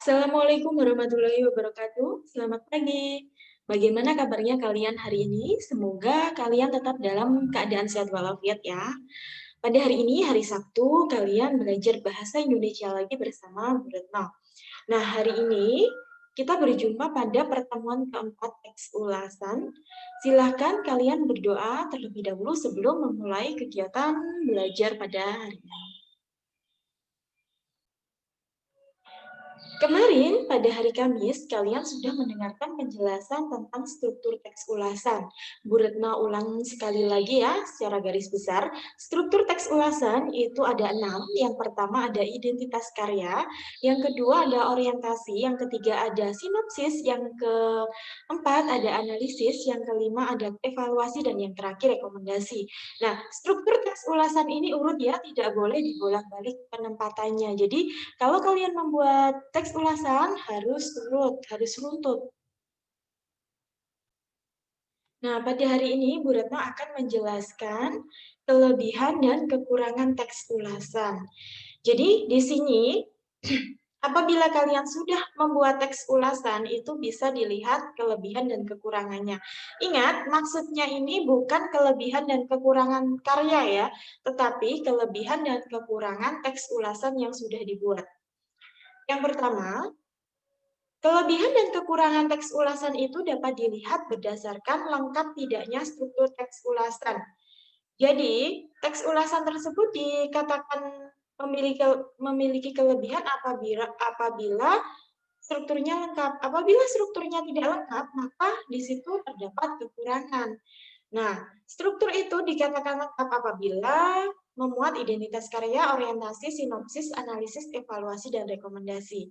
Assalamualaikum warahmatullahi wabarakatuh. Selamat pagi. Bagaimana kabarnya kalian hari ini? Semoga kalian tetap dalam keadaan sehat walafiat ya. Pada hari ini, hari Sabtu, kalian belajar bahasa Indonesia lagi bersama Bu Retno. Nah, hari ini kita berjumpa pada pertemuan keempat teks ulasan. Silahkan kalian berdoa terlebih dahulu sebelum memulai kegiatan belajar pada hari ini. Kemarin, pada hari Kamis, kalian sudah mendengarkan penjelasan tentang struktur teks ulasan. Bu Retno ulang sekali lagi ya, secara garis besar. Struktur teks ulasan itu ada 6. Yang pertama ada identitas karya, yang kedua ada orientasi, yang ketiga ada sinopsis, yang keempat ada analisis, yang kelima ada evaluasi, dan yang terakhir rekomendasi. Nah, struktur teks ulasan ini urut ya, tidak boleh dibolak-balik penempatannya. Jadi, kalau kalian membuat teks ulasan harus urut, harus runtut. Nah, pada hari ini Bu Retno akan menjelaskan kelebihan dan kekurangan teks ulasan. Jadi di sini apabila kalian sudah membuat teks ulasan itu bisa dilihat kelebihan dan kekurangannya. Ingat, maksudnya ini bukan kelebihan dan kekurangan karya ya, tetapi kelebihan dan kekurangan teks ulasan yang sudah dibuat. Yang pertama, kelebihan dan kekurangan teks ulasan itu dapat dilihat berdasarkan lengkap tidaknya struktur teks ulasan. Jadi, teks ulasan tersebut dikatakan memiliki kelebihan apabila strukturnya lengkap. Apabila strukturnya tidak lengkap, maka di situ terdapat kekurangan. Nah, struktur itu dikatakan lengkap apabila memuat identitas karya, orientasi, sinopsis, analisis, evaluasi, dan rekomendasi.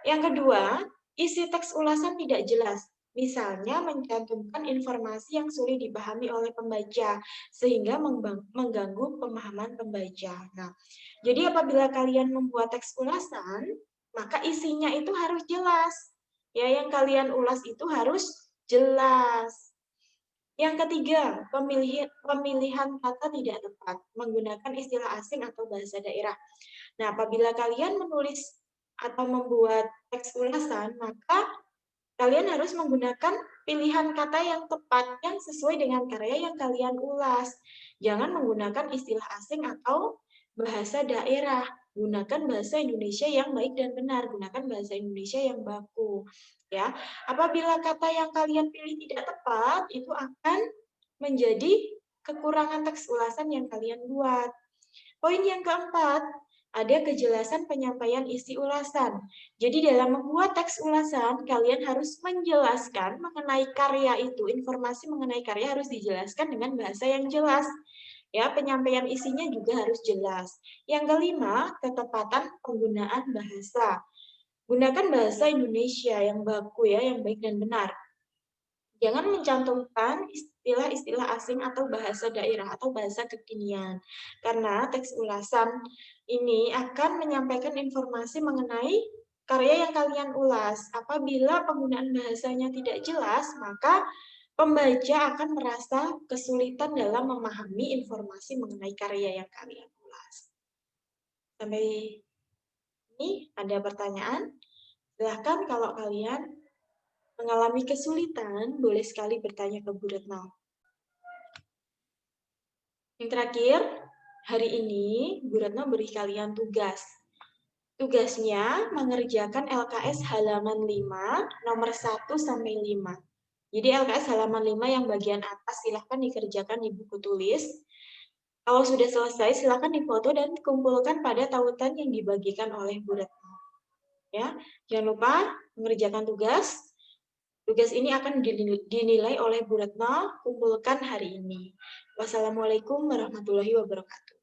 Yang kedua, isi teks ulasan tidak jelas. Misalnya mencantumkan informasi yang sulit dipahami oleh pembaca, sehingga mengganggu pemahaman pembaca. Nah, jadi apabila kalian membuat teks ulasan, maka isinya itu harus jelas. Ya, yang kalian ulas itu harus jelas. Yang ketiga, pemilihan kata tidak tepat, menggunakan istilah asing atau bahasa daerah. Nah, apabila kalian menulis atau membuat teks ulasan, maka kalian harus menggunakan pilihan kata yang tepat, yang sesuai dengan karya yang kalian ulas. Jangan menggunakan istilah asing atau bahasa daerah. Gunakan bahasa Indonesia yang baik dan benar. Gunakan bahasa Indonesia yang baku. Ya, apabila kata yang kalian pilih tidak tepat, itu akan menjadi kekurangan teks ulasan yang kalian buat. Poin yang keempat, ada kejelasan penyampaian isi ulasan. Jadi dalam membuat teks ulasan, kalian harus menjelaskan mengenai karya itu, informasi mengenai karya harus dijelaskan dengan bahasa yang jelas. Ya, penyampaian isinya juga harus jelas. Yang kelima, ketepatan penggunaan bahasa. Gunakan bahasa Indonesia yang baku ya, yang baik dan benar. Jangan mencantumkan istilah-istilah asing atau bahasa daerah atau bahasa kekinian. Karena teks ulasan ini akan menyampaikan informasi mengenai karya yang kalian ulas. Apabila penggunaan bahasanya tidak jelas, maka pembaca akan merasa kesulitan dalam memahami informasi mengenai karya yang kalian ulas. Sampai ini ada pertanyaan? Silahkan kalau kalian mengalami kesulitan, boleh sekali bertanya ke Bu Retno. Yang terakhir, hari ini Bu Retno beri kalian tugas. Tugasnya mengerjakan LKS halaman 5, nomor 1 sampai 5. Jadi LKS halaman 5 yang bagian atas silahkan dikerjakan di buku tulis. Kalau sudah selesai, silahkan difoto dan kumpulkan pada tautan yang dibagikan oleh Bu Retno. Ya, jangan lupa mengerjakan tugas. Tugas ini akan dinilai oleh Bu Retno, kumpulkan hari ini. Wassalamualaikum warahmatullahi wabarakatuh.